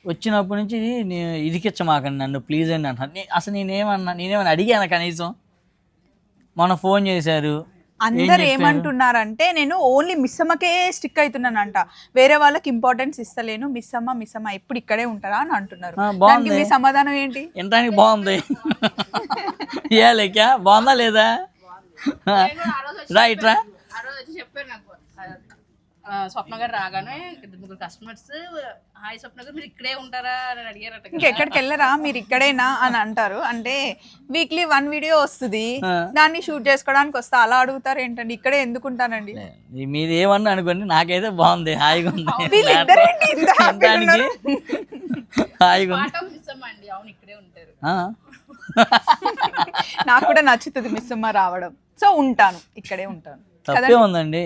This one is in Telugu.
వచ్చినప్పటి నుంచి ఇదికిచ్చమాకండి నన్ను ప్లీజ్ అండి అంటాను. అసలు నేనేమన్నా అడిగాను కనీసం? మొన్న ఫోన్ చేశారు, అందరు ఏమంటున్నారంటే నేను ఓన్లీ మిస్సమ్మకే స్టిక్ అవుతున్నానంట, వేరే వాళ్ళకి ఇంపార్టెన్స్ ఇస్తలేను, మిస్సమ్మ ఎప్పుడు ఇక్కడే ఉంటారా అని అంటున్నారు. దానికి మీ సమాధానం ఏంటి? వినడానికి బాగుంది. ఏ లేక బాగుందా లేదా? రైట్ రా. ఆ రోజు వచ్చి చెప్పారు నాకు, స్వప్న గారు రాగానే 2-3 కస్టమర్స్, హాయ్ స్వప్న గారు మీరు ఇక్కడే ఉంటారా అని అడిగారట. ఇంకెక్కడికి వెళ్ళరా మీరు ఇక్కడేనా అని అంటారు. అంటే వీక్లీ 1 వీడియో వస్తుంది, దాన్ని షూట్ చేసుకోవడానికి వస్తా, అలా అడుగుతారు ఏంటండి? ఇక్కడే ఎందుకుంటానండి? మీరు ఏమన్నా అనుకోండి, నాకైతే బాగుంది, హాయిగా ఉంది. హాయిగా అండి. అవును ఇక్కడే ఉంటారు. నాకు కూడా నచ్చుతుంది మిస్సమ్మ రావడం, సో ఉంటాను, ఇక్కడే ఉంటాను. తప్పే ఉందండి.